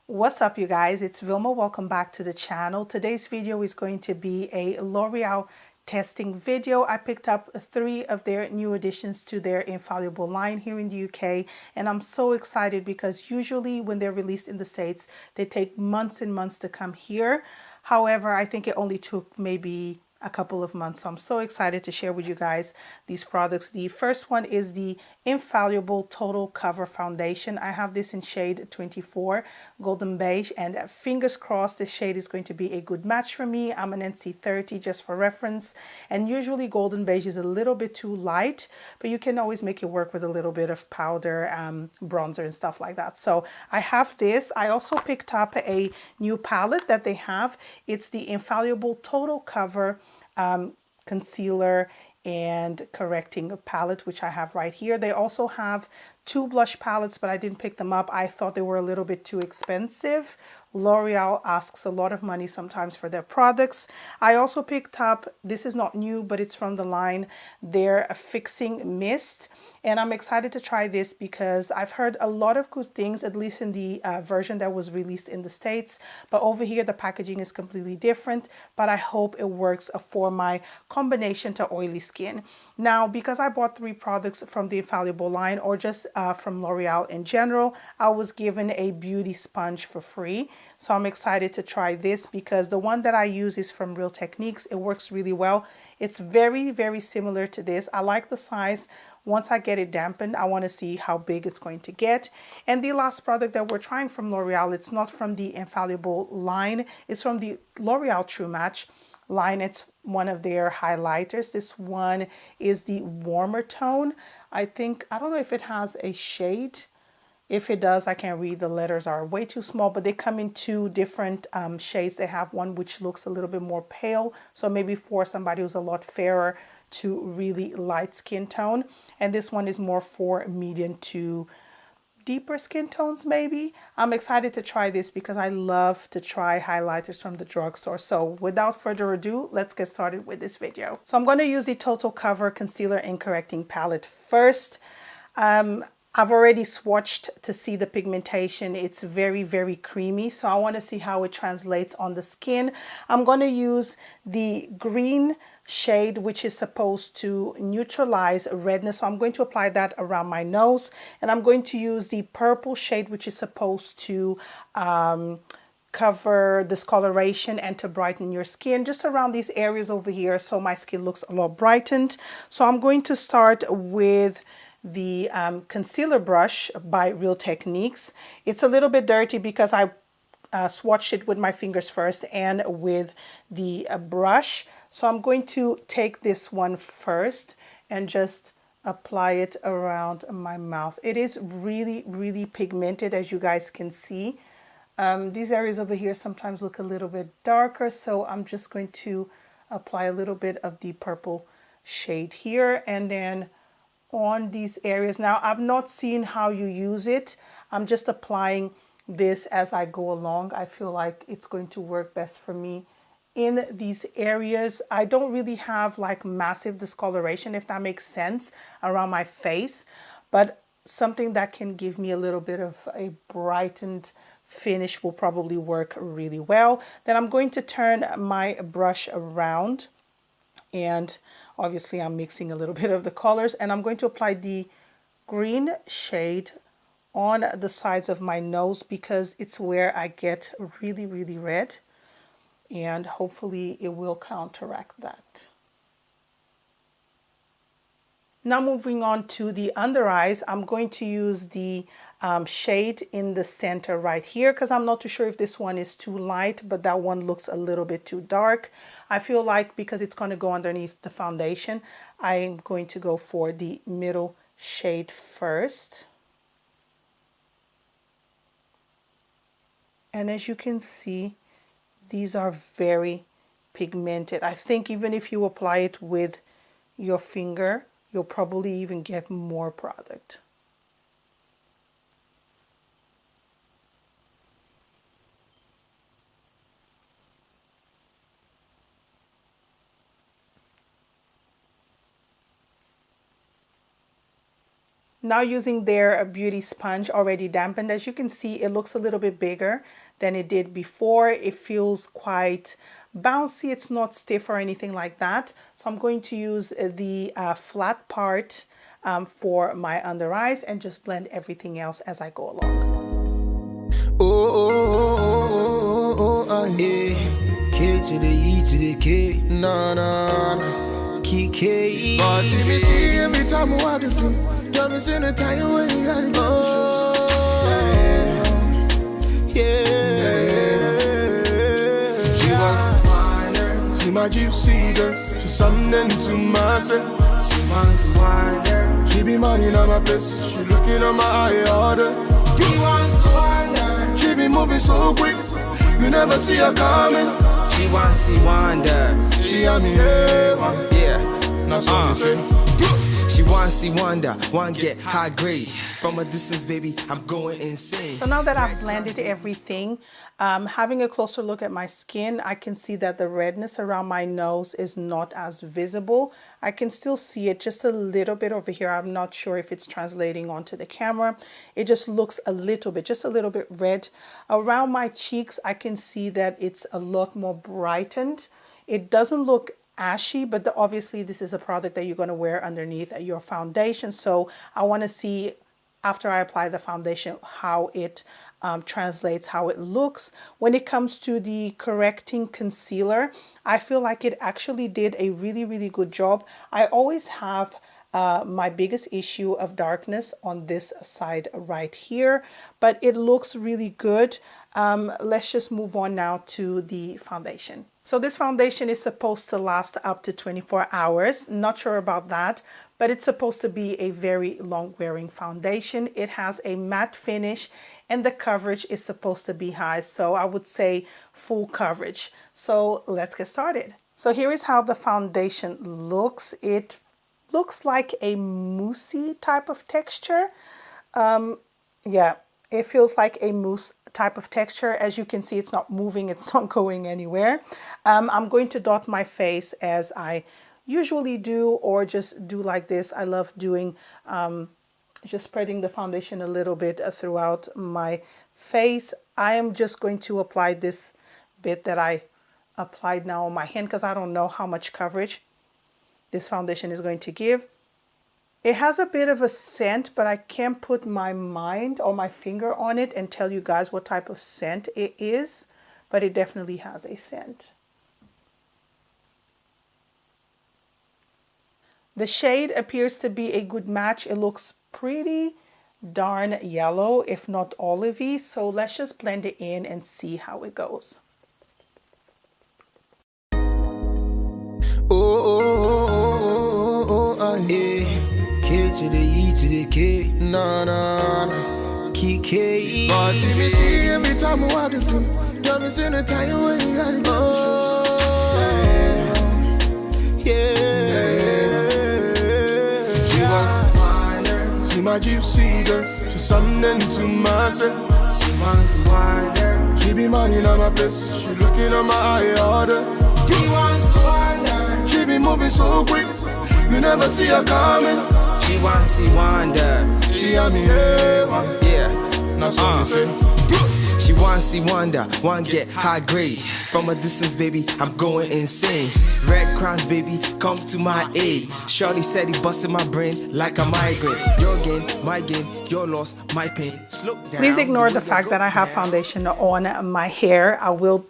What's up, you guys? It's Vilma. Welcome back to the channel. Today's video is going to be a L'Oreal testing video. I picked up 3 of their new additions to their Infallible line here in the UK, and I'm so excited because usually when they're released in the States, they take months and months to come here. However, I think it only took maybe a couple of months. So I'm so excited to share with you guys these products. The first one is the Infallible Total Cover Foundation. I have this in shade 24, Golden Beige, and fingers crossed this shade is going to be a good match for me. I'm an NC30 just for reference, and usually Golden Beige is a little bit too light, but you can always make it work with a little bit of powder, bronzer and stuff like that. So I have this. I also picked up a new palette that they have. It's the Infallible Total Cover concealer and correcting palette, which I have right here. They also have 2 blush palettes, but I didn't pick them up. I thought they were a little bit too expensive. L'Oreal asks a lot of money sometimes for their products. I also picked up, this is not new, but it's from the line, their Fixing Mist. And I'm excited to try this because I've heard a lot of good things, at least in the version that was released in the States. But over here, the packaging is completely different, but I hope it works for my combination to oily skin. Now, because I bought 3 products from the Infallible line, or just from L'Oreal in general, I was given a beauty sponge for free. So I'm excited to try this because the one that I use is from Real Techniques. It works really well. It's very, very similar to this. I like the size. Once I get it dampened, I want to see how big it's going to get. And the last product that we're trying from L'Oreal, it's not from the Infallible line. It's from the L'Oreal True Match line. It's one of their highlighters. This one is the warmer tone. I don't know if it has a shade. If it does, I can't read. The letters are way too small, but they come in 2 different shades. They have one which looks a little bit more pale, so maybe for somebody who's a lot fairer to really light skin tone. And this one is more for medium to deeper skin tones maybe. I'm excited to try this because I love to try highlighters from the drugstore. So without further ado, let's get started with this video. So I'm going to use the Total Cover Concealer and Correcting Palette first. I've already swatched to see the pigmentation. It's very, very creamy. So I want to see how it translates on the skin. I'm going to use the green shade, which is supposed to neutralize redness. So I'm going to apply that around my nose. And I'm going to use the purple shade, which is supposed to cover discoloration and to brighten your skin just around these areas over here, so my skin looks a lot brightened. So I'm going to start with the concealer brush by Real Techniques. It's a little bit dirty because I swatched it with my fingers first and with the brush. So I'm going to take this one first and just apply it around my mouth. It is really, really pigmented, as you guys can see. These areas over here sometimes look a little bit darker, so I'm just going to apply a little bit of the purple shade here and then on these areas. Now, I've not seen how you use it. I'm just applying this as I go along. I feel like it's going to work best for me in these areas. I don't really have like massive discoloration, if that makes sense, around my face, but something that can give me a little bit of a brightened finish will probably work really well. Then I'm going to turn my brush around, and obviously I'm mixing a little bit of the colors, and I'm going to apply the green shade on the sides of my nose because it's where I get really, really red, and hopefully it will counteract that. Now moving on to the under eyes, I'm going to use the shade in the center right here because I'm not too sure if this one is too light, but that one looks a little bit too dark. I feel like because it's going to go underneath the foundation, I'm going to go for the middle shade first. And as you can see, these are very pigmented. I think even if you apply it with your finger, you'll probably even get more product. Now using their beauty sponge already dampened, as you can see, it looks a little bit bigger than it did before. It feels quite bouncy. It's not stiff or anything like that. So I'm going to use the flat part for my under eyes and just blend everything else as I go along. Yeah. K to the E to the K, nah, nah, nah. K. But see me see every time I do. Tell me in the time when you gotta go. Yeah. She wants wine. See my gypsy girl. She's something to myself. She wants wine. She be money on my place. She looking on my eye order. She wants wine. She be moving so quick. You never see her coming. She wants to see wonder. She on me heaven. Yeah. That's what they say. She wants to see wonder. Want get high grade. From a distance, baby, I'm going insane. So now that I've blended everything, having a closer look at my skin, I can see that the redness around my nose is not as visible. I can still see it just a little bit over here. I'm not sure if it's translating onto the camera. It just looks a little bit, just a little bit red. Around my cheeks, I can see that it's a lot more brightened. It doesn't look ashy, but obviously this is a product that you're going to wear underneath your foundation. So I want to see, after I apply the foundation, how it translates, how it looks. When it comes to the correcting concealer, I feel like it actually did a really, really good job. I always have my biggest issue of darkness on this side right here, but it looks really good. Let's just move on now to the foundation. So this foundation is supposed to last up to 24 hours. Not sure about that, but it's supposed to be a very long wearing foundation. It has a matte finish and the coverage is supposed to be high. So I would say full coverage. So let's get started. So here is how the foundation looks. It looks like a moussey type of texture. Yeah, it feels like a mousse type of texture. As you can see, it's not moving, it's not going anywhere. I'm going to dot my face as I usually do, or just do like this. I love doing just spreading the foundation a little bit throughout my face. I am just going to apply this bit that I applied now on my hand because I don't know how much coverage this foundation is going to give. It has a bit of a scent, but I can't put my mind or my finger on it and tell you guys what type of scent it is, but it definitely has a scent. The shade appears to be a good match. It looks pretty darn yellow, if not olivey. So let's just blend it in and see how it goes. K to the E to the K, nah, nah, nah. K. But see me see every time I do. Tell me in the time when you gotta go. Yeah. She wants wine. See my gypsy girl. She's something to myself. She wants wine. She be money on my place. She looking on my eye order. She wants wine. She be moving so quick. You never see her coming. She wants to see wonder. She on me heaven. Yeah. That's what they say. She wants to see wonder. Want get high grade. From a distance, baby, I'm going insane. Red Cross, baby, come to my aid. Shorty said he busted my brain like a migraine. Your gain, my gain, your loss, my pain. Slow down. Please ignore the fact that I have foundation on my hair. I will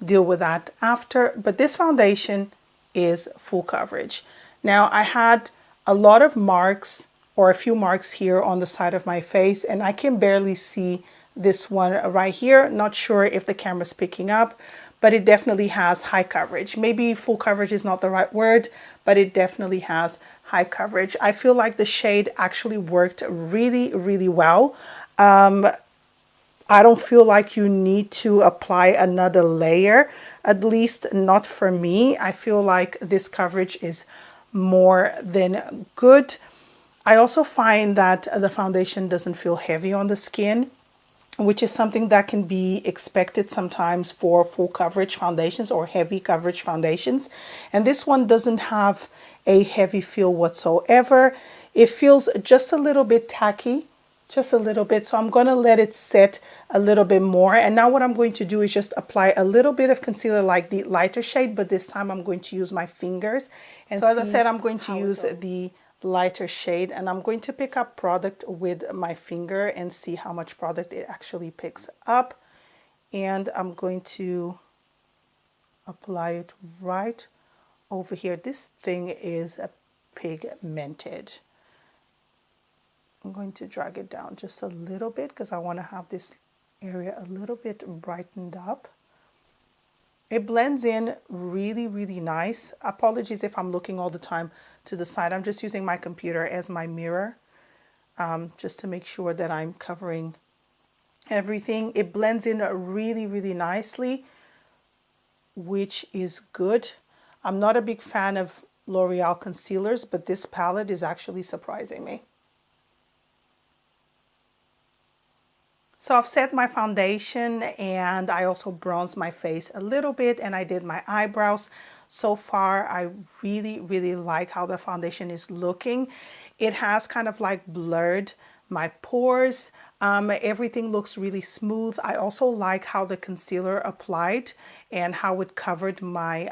deal with that after, but this foundation is full coverage. Now I had a lot of marks, or a few marks here on the side of my face, and I can barely see this one right here. Not sure if the camera's picking up, but it definitely has high coverage. Maybe full coverage is not the right word, but it definitely has high coverage. I feel like the shade actually worked really, really well. I don't feel like you need to apply another layer, at least not for me. I feel like this coverage is more than good. I also find that the foundation doesn't feel heavy on the skin, which is something that can be expected sometimes for full coverage foundations or heavy coverage foundations. And this one doesn't have a heavy feel whatsoever. It feels just a little bit tacky, just a little bit. So I'm going to let it set a little bit more. And now what I'm going to do is just apply a little bit of concealer, like the lighter shade, but this time I'm going to use my fingers. And so as I said, I'm going to use the lighter shade, and I'm going to pick up product with my finger and see how much product it actually picks up. And I'm going to apply it right over here. This thing is pigmented. I'm going to drag it down just a little bit because I want to have this area a little bit brightened up. It blends in really, really nice. Apologies if I'm looking all the time to the side. I'm just using my computer as my mirror, just to make sure that I'm covering everything. It blends in really, really nicely, which is good. I'm not a big fan of L'Oreal concealers, but this palette is actually surprising me. So I've set my foundation, and I also bronzed my face a little bit, and I did my eyebrows. So far, I really, really like how the foundation is looking. It has kind of like blurred my pores. Everything looks really smooth. I also like how the concealer applied and how it covered my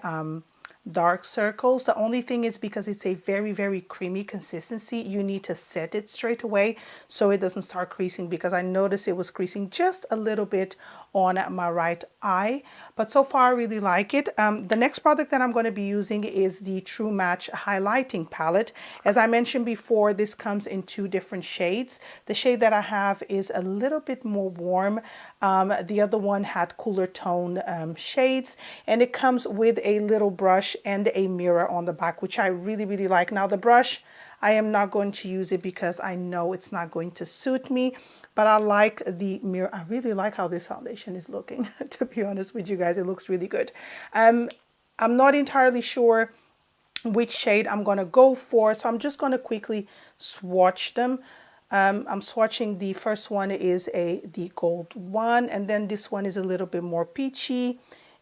dark circles. The only thing is, because it's a very, very creamy consistency, you need to set it straight away so it doesn't start creasing, because I noticed it was creasing just a little bit on my right eye. But so far I really like it. The next product that I'm going to be using is the True Match highlighting palette. As I mentioned before, this comes in 2 different shades. The shade that I have is a little bit more warm. The other one had cooler tone shades, and it comes with a little brush and a mirror on the back, which I really, really like. Now the brush, I am not going to use it because I know it's not going to suit me, but I like the mirror. I really like how this foundation is looking, to be honest with you guys. It looks really good. I'm not entirely sure which shade I'm going to go for, so I'm just going to quickly swatch them. I'm swatching. The first one is the gold one, and then this one is a little bit more peachy,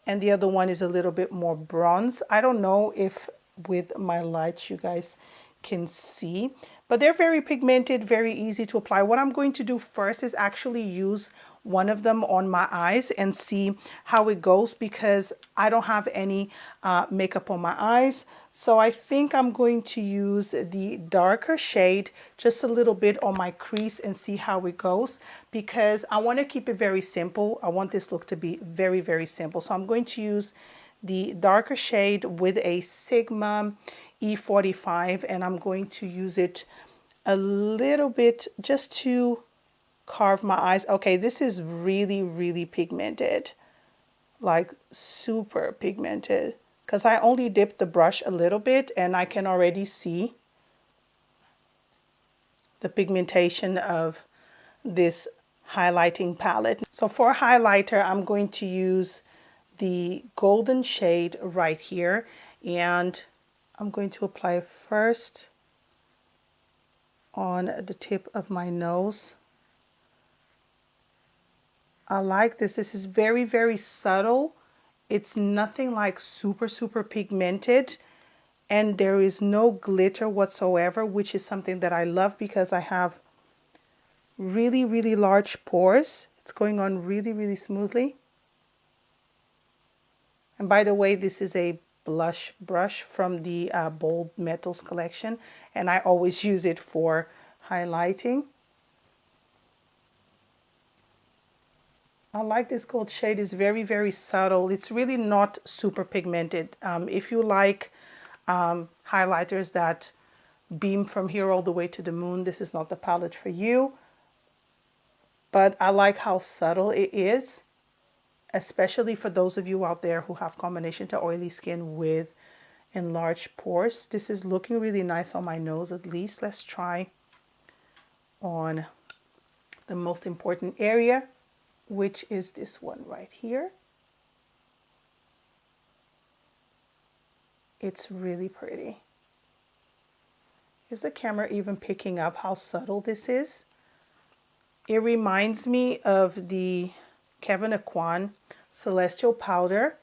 and the other one is a little bit more bronze. I don't know if with my lights you guys can see, but they're very pigmented, very easy to apply. What I'm going to do first is actually use one of them on my eyes and see how it goes, because I don't have any makeup on my eyes. So I think I'm going to use the darker shade just a little bit on my crease and see how it goes, because I want to keep it very simple. I want this look to be very, very simple. So I'm going to use the darker shade with a Sigma E45, and I'm going to use it a little bit just to carve my eyes. Okay, this is really, really pigmented, like super pigmented, because I only dipped the brush a little bit and I can already see the pigmentation of this highlighting palette. So for highlighter, I'm going to use the golden shade right here, and I'm going to apply first on the tip of my nose. I like this. This is very, very subtle. It's nothing like super, super pigmented, and there is no glitter whatsoever, which is something that I love because I have really, really large pores. It's going on really, really smoothly. And by the way, this is a blush brush from the Bold Metals collection, and I always use it for highlighting. I like this gold shade. It's very, very subtle. It's really not super pigmented. If you like highlighters that beam from here all the way to the moon, this is not the palette for you. But I like how subtle it is, especially for those of you out there who have combination to oily skin with enlarged pores. This is looking really nice on my nose at least. Let's try on the most important area, which is this one right here. It's really pretty. Is the camera even picking up how subtle this is? It reminds me of the Kevyn Aucoin Celestial Powder.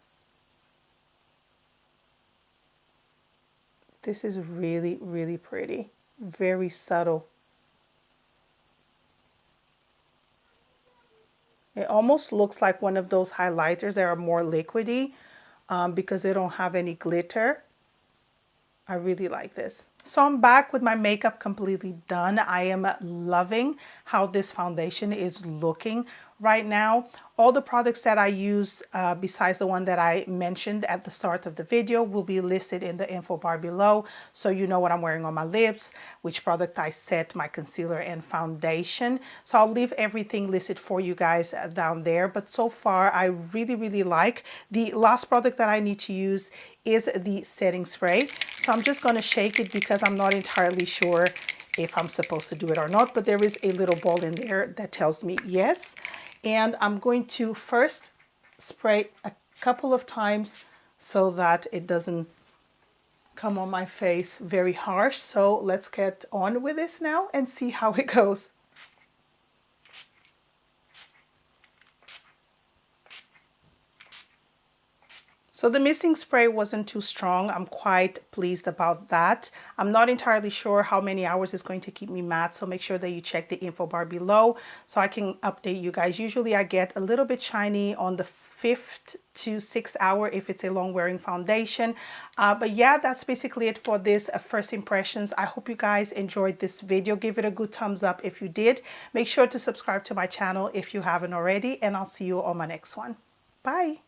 This is really, really pretty. very subtle. It almost looks like one of those highlighters that are more liquidy because they don't have any glitter. I really like this. So I'm back with my makeup completely done. I am loving how this foundation is looking right now. All the products that I use besides the one that I mentioned at the start of the video will be listed in the info bar below, so you know what I'm wearing on my lips, which product I set, my concealer and foundation. So I'll leave everything listed for you guys down there. But so far I really like. The last product that I need to use is the setting spray. So I'm just going to shake it because I'm not entirely sure if I'm supposed to do it or not, but there is a little ball in there that tells me yes. And I'm going to first spray a couple of times so that it doesn't come on my face very harsh. So let's get on with this now and see how it goes. So the misting spray wasn't too strong. I'm quite pleased about that. I'm not entirely sure how many hours it's going to keep me matte, so make sure that you check the info bar below so I can update you guys. Usually I get a little bit shiny on the 5th to 6th hour if it's a long wearing foundation. But yeah, that's basically it for this first impressions. I hope you guys enjoyed this video. Give it a good thumbs up if you did. Make sure to subscribe to my channel if you haven't already, and I'll see you on my next one. Bye.